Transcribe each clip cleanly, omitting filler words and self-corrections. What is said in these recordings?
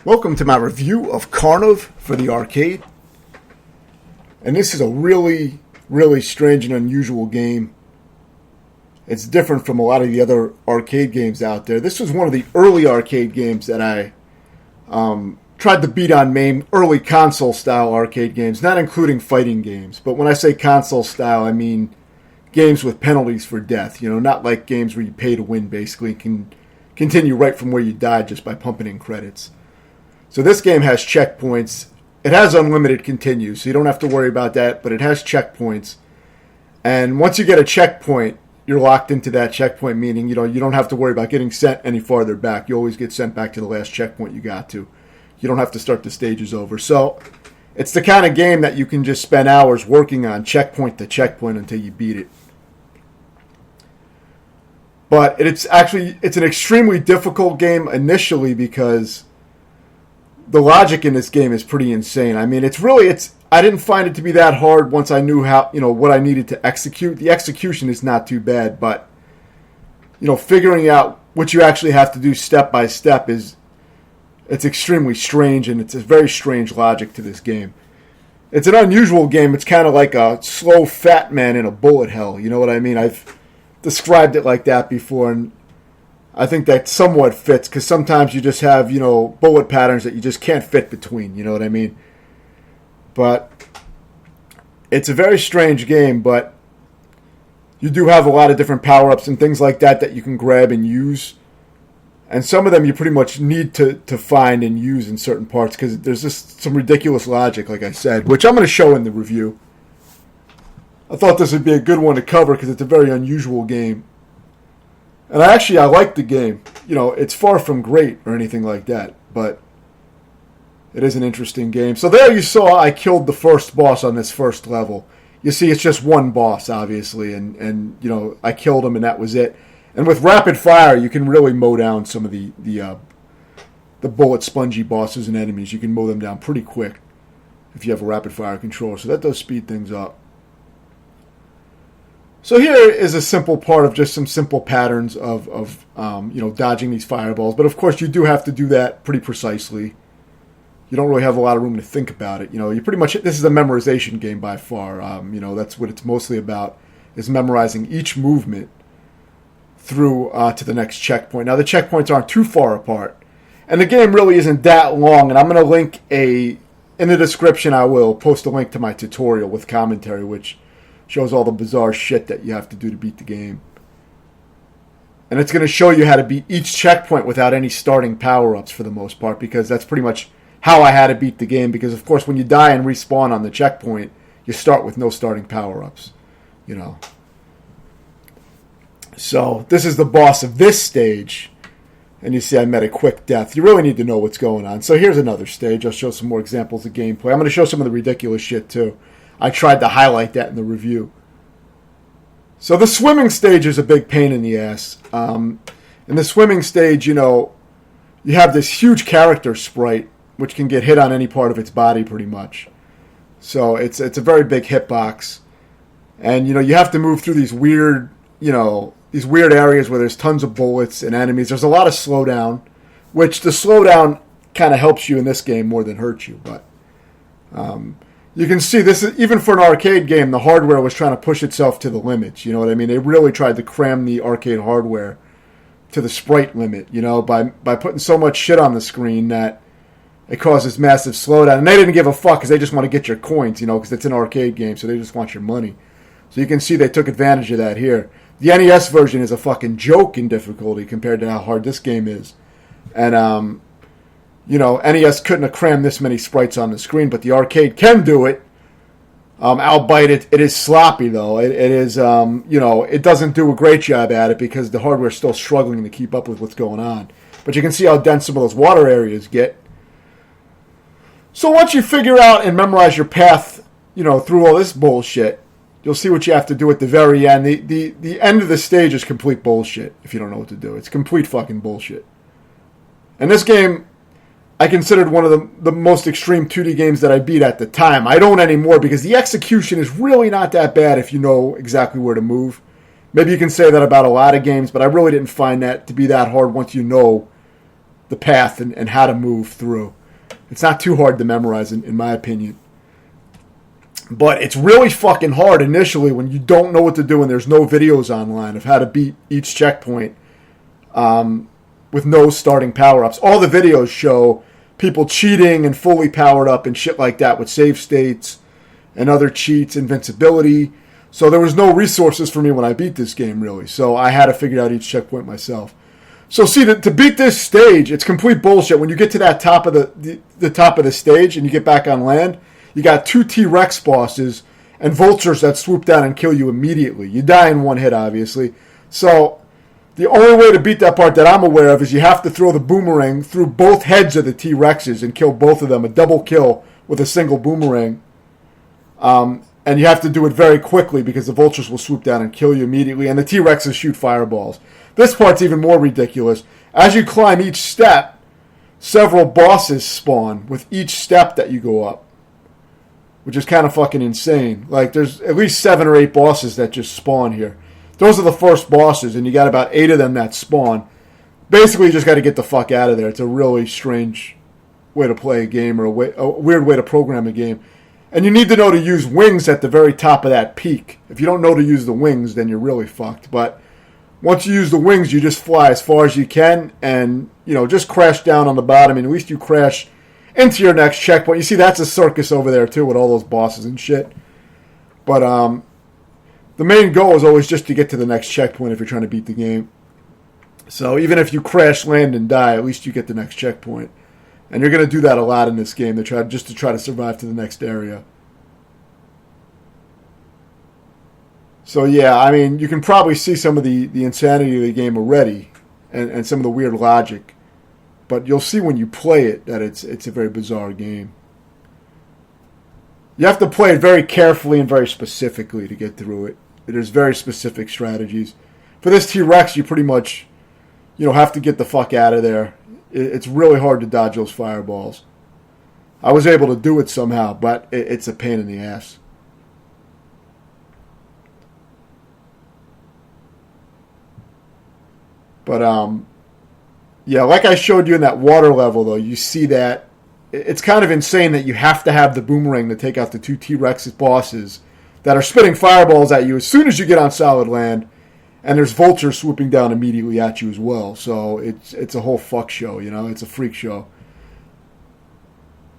Welcome to my review of Karnov for the arcade. And this is a really, really strange and unusual game. It's different from a lot of the other arcade games out there. This was one of the early arcade games that I tried to beat on MAME, early console-style arcade games, not including fighting games. But when I say console-style, I mean games with penalties for death. You know, not like games where you pay to win, basically, and can continue right from where you died just by pumping in credits. So this game has checkpoints. It has unlimited continues, so you don't have to worry about that, but it has checkpoints. And once you get a checkpoint, you're locked into that checkpoint, meaning you don't have to worry about getting sent any farther back. You always get sent back to the last checkpoint you got to. You don't have to start the stages over. So it's the kind of game that you can just spend hours working on checkpoint to checkpoint until you beat it. But it's an extremely difficult game initially because the logic in this game is pretty insane. I mean, I didn't find it to be that hard once I knew what I needed to execute. The execution is not too bad, but figuring out what you actually have to do step by step it's extremely strange, and it's a very strange logic to this game. It's an unusual game. It's kind of like a slow fat man in a bullet hell. You know what I mean? I've described it like that before, and I think that somewhat fits because sometimes you just have, bullet patterns that you just can't fit between. You know what I mean? But it's a very strange game, but you do have a lot of different power-ups and things like that you can grab and use. And some of them you pretty much need to find and use in certain parts because there's just some ridiculous logic, like I said, which I'm going to show in the review. I thought this would be a good one to cover because it's a very unusual game. And I like the game. It's far from great or anything like that, but it is an interesting game. So there you saw I killed the first boss on this first level. You see, it's just one boss, obviously, and I killed him and that was it. And with rapid fire, you can really mow down some of the bullet spongy bosses and enemies. You can mow them down pretty quick if you have a rapid fire controller. So that does speed things up. So here is a simple part of just some simple patterns of dodging these fireballs. But of course, you do have to do that pretty precisely. You don't really have a lot of room to think about it. You pretty much, this is a memorization game by far. That's what it's mostly about, is memorizing each movement through to the next checkpoint. Now, the checkpoints aren't too far apart. And the game really isn't that long. And I'm going to link in the description, I will post a link to my tutorial with commentary, which shows all the bizarre shit that you have to do to beat the game. And it's going to show you how to beat each checkpoint without any starting power-ups for the most part, because that's pretty much how I had to beat the game. Because, of course, when you die and respawn on the checkpoint, you start with no starting power-ups. So, this is the boss of this stage. And you see I met a quick death. You really need to know what's going on. So here's another stage. I'll show some more examples of gameplay. I'm going to show some of the ridiculous shit, too. I tried to highlight that in the review. So the swimming stage is a big pain in the ass. In the swimming stage, you have this huge character sprite, which can get hit on any part of its body pretty much. So it's a very big hitbox. And, you have to move through these weird areas where there's tons of bullets and enemies. There's a lot of slowdown, which the slowdown kind of helps you in this game more than hurts you. But you can see this is, even for an arcade game, the hardware was trying to push itself to the limits. You know what I mean? They really tried to cram the arcade hardware to the sprite limit, by putting so much shit on the screen that it causes massive slowdown. And they didn't give a fuck because they just want to get your coins, because it's an arcade game, so they just want your money. So you can see they took advantage of that here. The NES version is a fucking joke in difficulty compared to how hard this game is. And, NES couldn't have crammed this many sprites on the screen, but the arcade can do it. Albeit it is sloppy, though. It is, it doesn't do a great job at it because the hardware's still struggling to keep up with what's going on. But you can see how dense some of those water areas get. So once you figure out and memorize your path, through all this bullshit, you'll see what you have to do at the very end. The end of the stage is complete bullshit if you don't know what to do. It's complete fucking bullshit. And this game, I considered one of the most extreme 2D games that I beat at the time. I don't anymore because the execution is really not that bad if you know exactly where to move. Maybe you can say that about a lot of games, but I really didn't find that to be that hard once you know the path and how to move through. It's not too hard to memorize, in my opinion. But it's really fucking hard initially when you don't know what to do and there's no videos online of how to beat each checkpoint with no starting power-ups. All the videos show people cheating and fully powered up and shit like that with save states and other cheats, invincibility. So there was no resources for me when I beat this game, really. So I had to figure out each checkpoint myself. So see, to beat this stage, it's complete bullshit. When you get to that top of the top of the stage and you get back on land, you got 2 T-Rex bosses and vultures that swoop down and kill you immediately. You die in one hit, obviously. So the only way to beat that part that I'm aware of is you have to throw the boomerang through both heads of the T-Rexes and kill both of them, a double kill with a single boomerang. And you have to do it very quickly because the vultures will swoop down and kill you immediately, and the T-Rexes shoot fireballs. This part's even more ridiculous. As you climb each step, several bosses spawn with each step that you go up, which is kind of fucking insane. Like, there's at least 7 or 8 bosses that just spawn here. Those are the first bosses, and you got about 8 of them that spawn. Basically, you just got to get the fuck out of there. It's a really strange way to play a game, or a weird way to program a game. And you need to know to use wings at the very top of that peak. If you don't know to use the wings, then you're really fucked. But once you use the wings, you just fly as far as you can and, just crash down on the bottom. And at least you crash into your next checkpoint. You see, that's a circus over there, too, with all those bosses and shit. But the main goal is always just to get to the next checkpoint if you're trying to beat the game. So even if you crash, land, and die, at least you get the next checkpoint. And you're going to do that a lot in this game to try to survive to the next area. So yeah, I mean, you can probably see some of the insanity of the game already, and some of the weird logic. But you'll see when you play it that it's a very bizarre game. You have to play it very carefully and very specifically to get through it. There's very specific strategies. For this T-Rex, you pretty much have to get the fuck out of there. It's really hard to dodge those fireballs. I was able to do it somehow, but it's a pain in the ass. But, yeah, like I showed you in that water level, though, you see that it's kind of insane that you have to have the boomerang to take out the 2 T-Rex bosses that are spitting fireballs at you as soon as you get on solid land. And there's vultures swooping down immediately at you as well. So it's a whole fuck show, It's a freak show.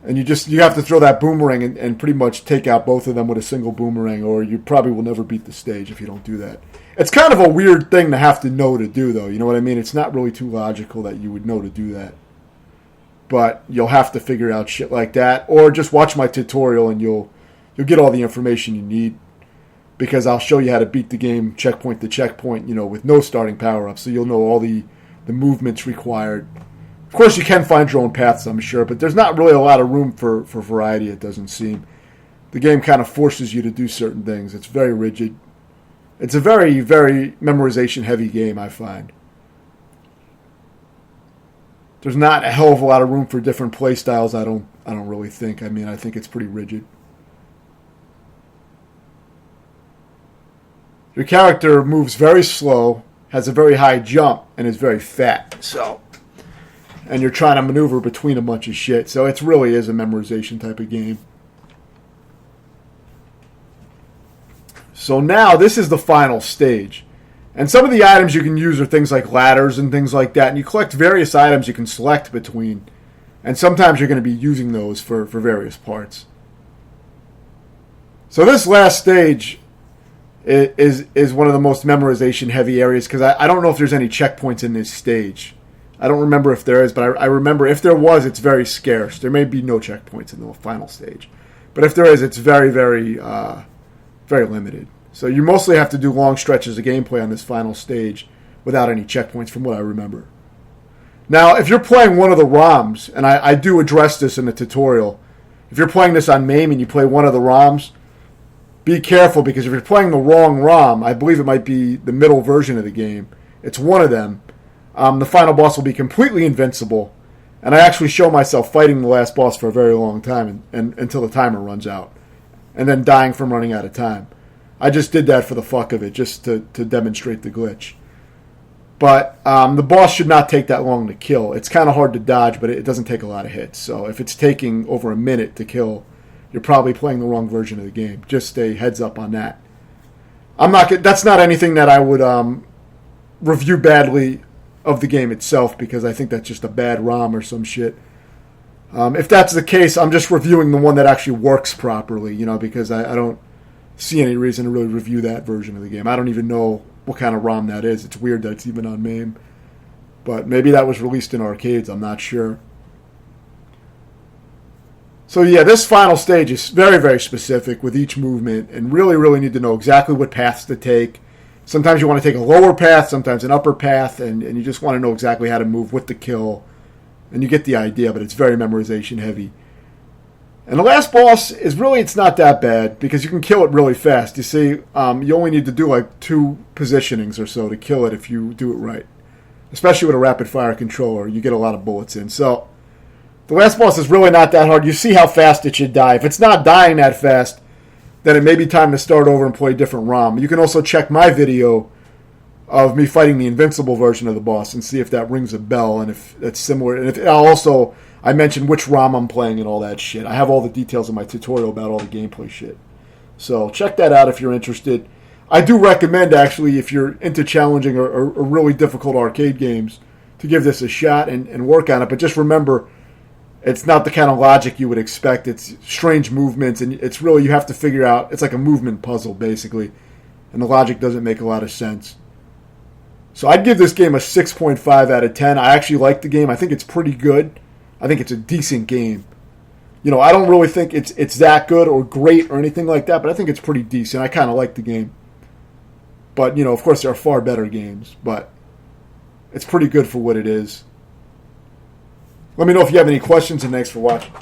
And you have to throw that boomerang and pretty much take out both of them with a single boomerang, or you probably will never beat the stage if you don't do that. It's kind of a weird thing to have to know to do, though. You know what I mean? It's not really too logical that you would know to do that. But you'll have to figure out shit like that, or just watch my tutorial and you'll get all the information you need. Because I'll show you how to beat the game checkpoint to checkpoint, with no starting power-ups. So you'll know all the movements required. Of course, you can find your own paths, I'm sure. But there's not really a lot of room for variety, it doesn't seem. The game kind of forces you to do certain things. It's very rigid. It's a very, very memorization-heavy game, I find. There's not a hell of a lot of room for different play styles, I don't really think. I mean, I think it's pretty rigid. Your character moves very slow, has a very high jump, and is very fat. And you're trying to maneuver between a bunch of shit. So it really is a memorization type of game. So now this is the final stage. And some of the items you can use are things like ladders and things like that. And you collect various items you can select between. And sometimes you're going to be using those for various parts. So this last stage is one of the most memorization heavy areas, because I don't know if there's any checkpoints in this stage. I don't remember if there is, but I remember if there was, it's very scarce. There may be no checkpoints in the final stage, but if there is, it's very, very, very limited. So you mostly have to do long stretches of gameplay on this final stage without any checkpoints, from what I remember. Now, if you're playing one of the ROMs, and I do address this in the tutorial, if you're playing this on MAME and you play one of the ROMs, be careful, because if you're playing the wrong ROM, I believe it might be the middle version of the game, it's one of them, the final boss will be completely invincible. And I actually show myself fighting the last boss for a very long time and until the timer runs out, and then dying from running out of time. I just did that for the fuck of it, just to demonstrate the glitch. But the boss should not take that long to kill. It's kind of hard to dodge, but it doesn't take a lot of hits. So if it's taking over a minute to kill, you're probably playing the wrong version of the game. Just a heads up on that. That's not anything that I would review badly of the game itself, because I think that's just a bad ROM or some shit. If that's the case, I'm just reviewing the one that actually works properly, because I don't see any reason to really review that version of the game. I don't even know what kind of ROM that is. It's weird that it's even on MAME. But maybe that was released in arcades. I'm not sure. So yeah, this final stage is very, very specific with each movement, and really, really need to know exactly what paths to take. Sometimes you want to take a lower path, sometimes an upper path, and you just want to know exactly how to move with the kill. And you get the idea, but it's very memorization heavy. And the last boss it's not that bad, because you can kill it really fast. You see, you only need to do like 2 positionings or so to kill it if you do it right. Especially with a rapid fire controller, you get a lot of bullets in. So the last boss is really not that hard. You see how fast it should die. If it's not dying that fast, then it may be time to start over and play a different ROM. You can also check my video of me fighting the invincible version of the boss and see if that rings a bell and if that's similar. And I mentioned which ROM I'm playing and all that shit. I have all the details in my tutorial about all the gameplay shit. So check that out if you're interested. I do recommend, actually, if you're into challenging or really difficult arcade games, to give this a shot and work on it. But just remember, it's not the kind of logic you would expect. It's strange movements, and it's really, you have to figure out, it's like a movement puzzle, basically. And the logic doesn't make a lot of sense. So I'd give this game a 6.5 out of 10. I actually like the game. I think it's pretty good. I think it's a decent game. I don't really think it's that good or great or anything like that, but I think it's pretty decent. I kind of like the game. But, of course, there are far better games, but it's pretty good for what it is. Let me know if you have any questions, and thanks for watching.